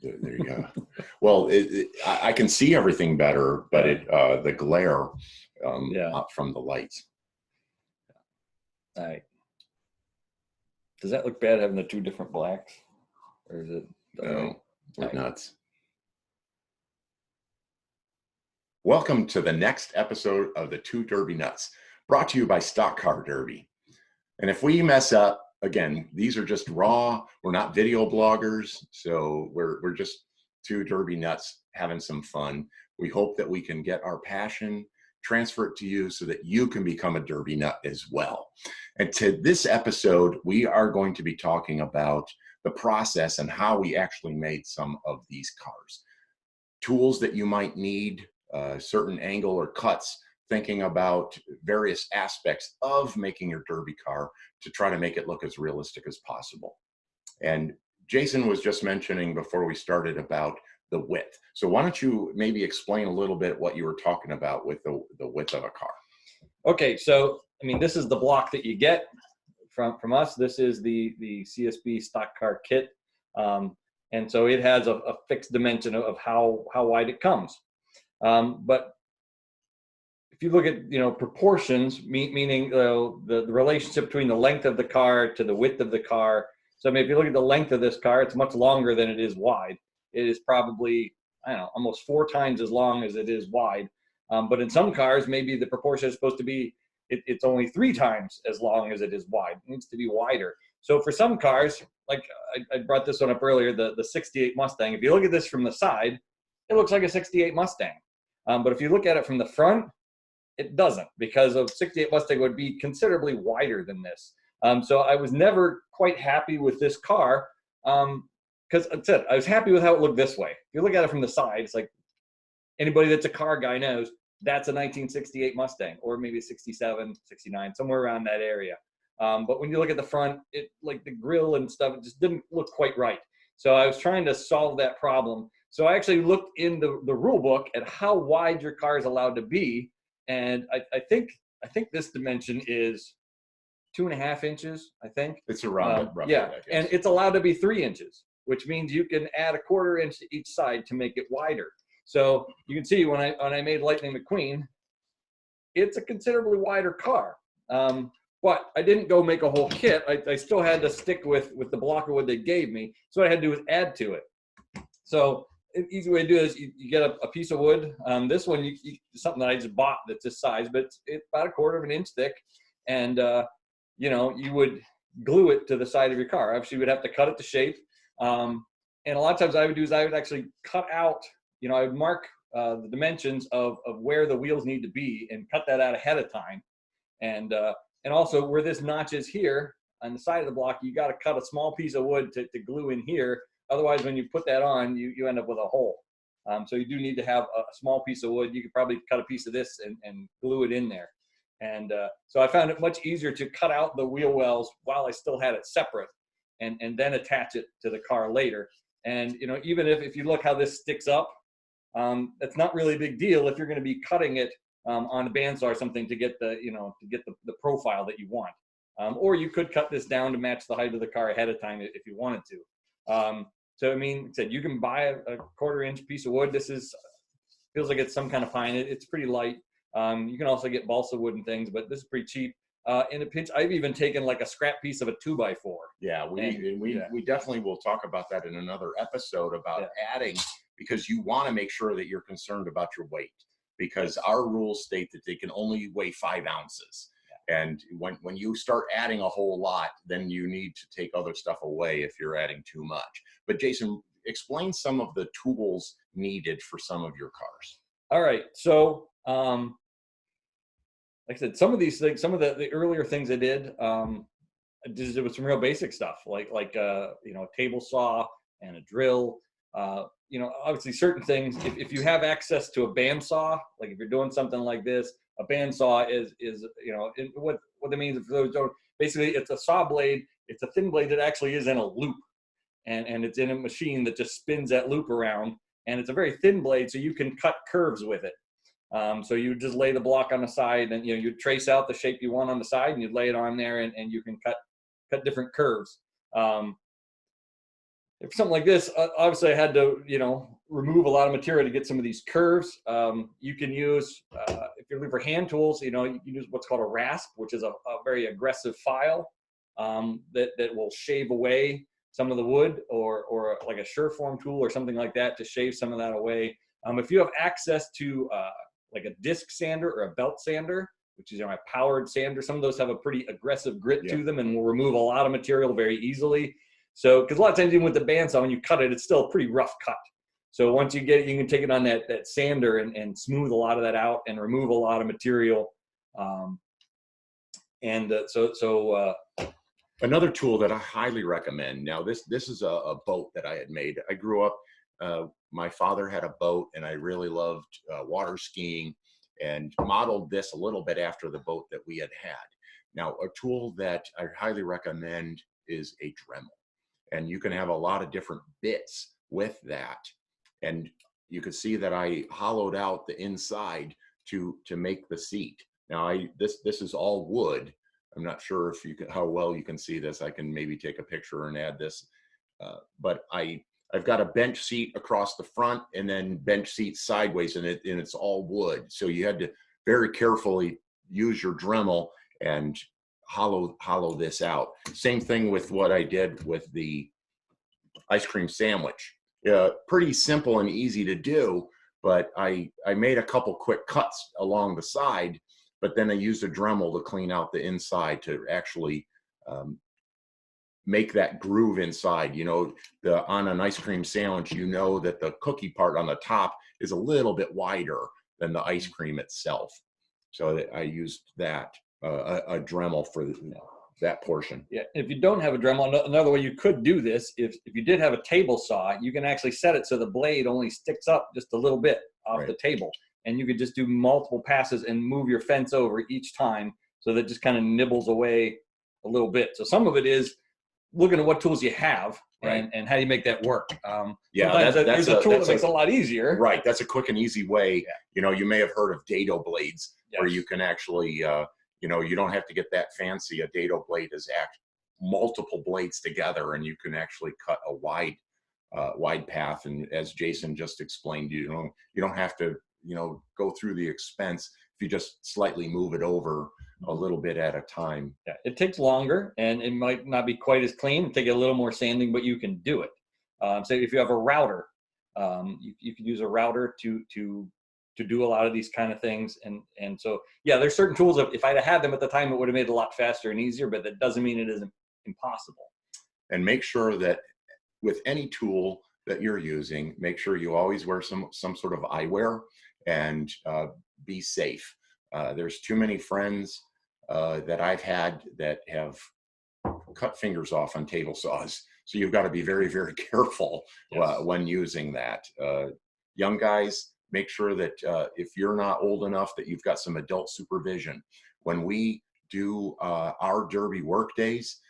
There you go. Well, I can see everything better, but the glare from the lights. All right. Does that look bad having the two different blacks, or is it? No, we're nuts. Welcome to the next episode of the Two Derby Nuts, brought to you by StocKar Derby. And if we mess up, again, these are just raw. We're not video bloggers, so we're just two Derby nuts having some fun. We hope that we can get our passion, transfer it to you so that you can become a Derby nut as well. And to this episode, we are going to be talking about the process and how we actually made some of these cars. Tools that you might need, certain angle or cuts, thinking about various aspects of making your Derby car to try to make it look as realistic as possible. And Jason was just mentioning before we started about the width. So why don't you maybe explain a little bit what you were talking about with the width of a car? Okay, so I mean, this is the block that you get from us. This is the CSB stock car kit, and so it has a fixed dimension of how wide it comes. But if you look at proportions, meaning the relationship between the length of the car to the width of the car. So I mean, if you look at the length of this car, it's much longer than it is wide. It is probably, I don't know, almost 4 times as long as it is wide. But in some cars, maybe the proportion is supposed to be, it's only 3 times as long as it is wide. It needs to be wider. So for some cars, like I brought this one up earlier, the 68 Mustang, if you look at this from the side, it looks like a 68 Mustang. But if you look at it from the front, it doesn't, because a 68 Mustang would be considerably wider than this. So I was never quite happy with this car, because I was happy with how it looked this way. If you look at it from the side, it's like anybody that's a car guy knows that's a 1968 Mustang, or maybe 67, 69, somewhere around that area. But when you look at the front, it, like the grille and stuff, it just didn't look quite right. So I was trying to solve that problem. So I actually looked in the rule book at how wide your car is allowed to be. And I think this dimension is 2.5 inches, I think. It's around roughly, yeah, and it's allowed to be 3 inches, which means you can add a 1/4 inch to each side to make it wider. So you can see when I made Lightning McQueen, it's a considerably wider car. But I didn't go make a whole kit. I still had to stick with the block of wood they gave me. So what I had to do was add to it. So an easy way to do it is you get a piece of wood. This one, something that I just bought that's this size, but it's about 1/4 inch thick. And, you would glue it to the side of your car. Obviously, you would have to cut it to shape. And a lot of times I would do is I would actually cut out, I would mark the dimensions of where the wheels need to be and cut that out ahead of time. And also where this notch is here on the side of the block, you got to cut a small piece of wood to glue in here. Otherwise, when you put that on, you end up with a hole. So you do need to have a small piece of wood. You could probably cut a piece of this and glue it in there. And so I found it much easier to cut out the wheel wells while I still had it separate and then attach it to the car later. And, even if you look how this sticks up, that's not really a big deal if you're going to be cutting it on a bandsaw or something to get the profile that you want. Or you could cut this down to match the height of the car ahead of time if you wanted to. So, I mean, said you can buy a 1/4 inch piece of wood. This feels like it's some kind of pine. It's pretty light. You can also get balsa wood and things, but this is pretty cheap. in a pinch. I've even taken like a scrap piece of a 2x4. Yeah, we definitely will talk about that in another episode about adding, because you want to make sure that you're concerned about your weight, because our rules state that they can only weigh 5 ounces. And when you start adding a whole lot, then you need to take other stuff away if you're adding too much. But Jason, explain some of the tools needed for some of your cars. All right. So, like I said, some of these things, some of the earlier things I did with some real basic stuff, like a table saw and a drill. Obviously certain things, if you have access to a bandsaw, like if you're doing something like this, a bandsaw is what that means, if those don't, basically it's a saw blade, it's a thin blade that actually is in a loop, and it's in a machine that just spins that loop around, and it's a very thin blade, so you can cut curves with it. So you just lay the block on the side, and you trace out the shape you want on the side, and you lay it on there, and you can cut different curves. If something like this, obviously I had to remove a lot of material to get some of these curves. You can use, if you're looking for hand tools, you can use what's called a rasp, which is a very aggressive file that will shave away some of the wood, or like a Sureform tool or something like that to shave some of that away. If you have access to like a disc sander or a belt sander, which is a powered sander, some of those have a pretty aggressive grit to them and will remove a lot of material very easily. So, because a lot of times even with the bandsaw, when you cut it, it's still a pretty rough cut. So once you get it, you can take it on that sander and smooth a lot of that out and remove a lot of material. Another tool that I highly recommend. Now, this is a boat that I had made. I grew up, my father had a boat, and I really loved water skiing, and modeled this a little bit after the boat that we had. Now, a tool that I highly recommend is a Dremel. And you can have a lot of different bits with that. And you can see that I hollowed out the inside to make the seat. Now, this is all wood. I'm not sure if how well you can see this. I can maybe take a picture and add this. But I've got a bench seat across the front, and then bench seat sideways, and it's all wood. So you had to very carefully use your Dremel and hollow this out. Same thing with what I did with the ice cream sandwich. Pretty simple and easy to do, but I made a couple quick cuts along the side, but then I used a Dremel to clean out the inside to actually make that groove inside. On an ice cream sandwich, that the cookie part on the top is a little bit wider than the ice cream itself. So I used that. A Dremel for that portion. Yeah, if you don't have a Dremel, another way you could do this, if you did have a table saw, you can actually set it so the blade only sticks up just a little bit off the table, and you could just do multiple passes and move your fence over each time, so that just kind of nibbles away a little bit. So some of it is looking at what tools you have and how you make that work. That's a tool that makes it a lot easier. Right, that's a quick and easy way. You may have heard of dado blades, where you can actually you don't have to get that fancy. A dado blade is multiple blades together, and you can actually cut a wide path. And as Jason just explained, you don't have to go through the expense if you just slightly move it over a little bit at a time. Yeah, it takes longer, and it might not be quite as clean. Take a little more sanding, but you can do it. So if you have a router, you can use a router to do a lot of these kind of things. And so, there's certain tools that if I'd had them at the time, it would have made it a lot faster and easier, but that doesn't mean it isn't impossible. And make sure that with any tool that you're using, make sure you always wear some sort of eyewear, and be safe. There's too many friends that I've had that have cut fingers off on table saws. So you've got to be very, very careful when using that. Young guys, make sure that if you're not old enough, that you've got some adult supervision. When we do our Derby work days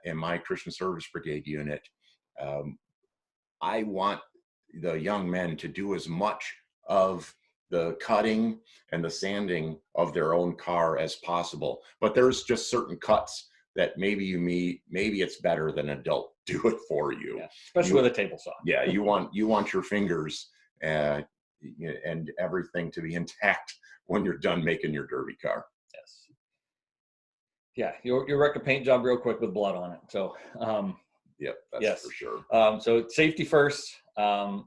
in my Christian Service Brigade unit, I want the young men to do as much of the cutting and the sanding of their own car as possible. But there's just certain cuts that maybe it's better than an adult do it for you. Especially with a table saw. Yeah, you want your fingers and everything to be intact when you're done making your Derby car. Yes. Yeah, you'll wreck a paint job real quick with blood on it. So, Yep, that's yes. for sure. So safety first. And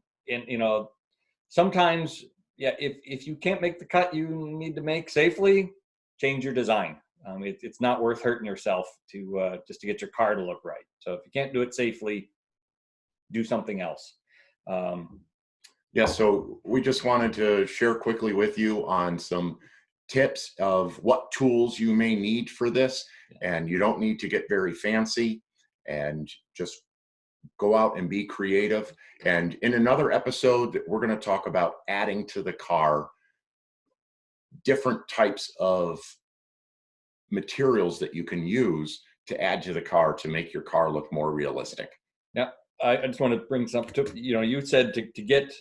sometimes, yeah, if you can't make the cut you need to make safely, change your design. It's not worth hurting yourself to just to get your car to look right. So if you can't do it safely, do something else. Yeah, so we just wanted to share quickly with you on some tips of what tools you may need for this. And you don't need to get very fancy, and just go out and be creative. And in another episode, we're going to talk about adding to the car different types of materials that you can use to add to the car to make your car look more realistic. Yeah, I just want to bring something to, you said to get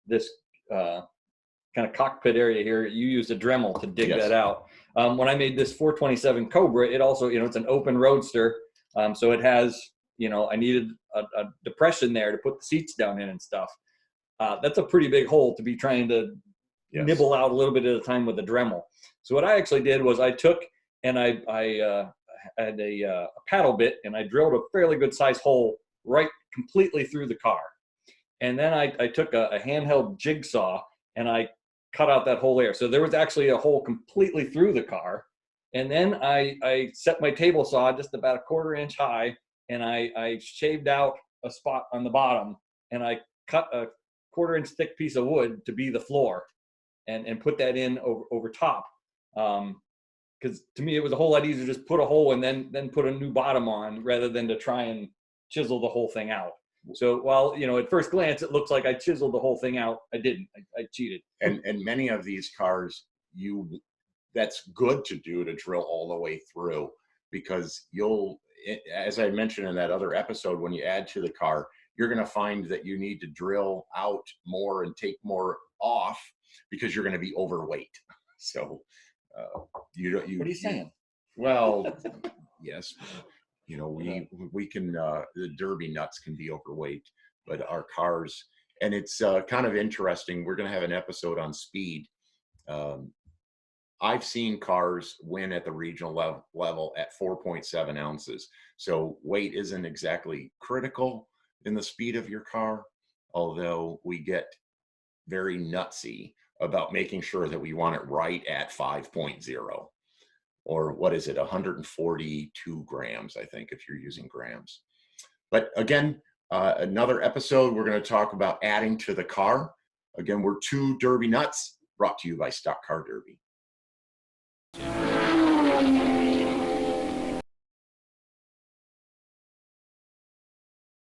this kind of cockpit area here, you used a Dremel to dig Yes. that out. When I made this 427 Cobra, it also, it's an open roadster. So it has, I needed a depression there to put the seats down in and stuff. That's a pretty big hole to be trying to nibble out a little bit at a time with a Dremel. So what I actually did was I took and I had a paddle bit, and I drilled a fairly good size hole right completely through the car. And then I took a handheld jigsaw and I cut out that whole layer. So there was actually a hole completely through the car. And then I set my table saw just about a 1/4 inch high, and I shaved out a spot on the bottom, and I cut a 1/4 inch thick piece of wood to be the floor, and put that in over top. Because to me, it was a whole lot easier to just put a hole and then put a new bottom on, rather than to try and chisel the whole thing out. So while, at first glance, it looks like I chiseled the whole thing out, I didn't. I cheated. And many of these cars, that's good to do, to drill all the way through, because as I mentioned in that other episode, when you add to the car, you're going to find that you need to drill out more and take more off, because you're going to be overweight. So what are you saying? Well, yes. We can, the Derby nuts can be overweight, but our cars, and it's kind of interesting. We're going to have an episode on speed. I've seen cars win at the regional level at 4.7 ounces. So weight isn't exactly critical in the speed of your car, although we get very nutsy about making sure that we want it right at 5.0. Or what is it, 142 grams, I think, if you're using grams. But again, another episode, we're going to talk about adding to the car. Again, we're Two Derby Nuts, brought to you by StocKar Derby.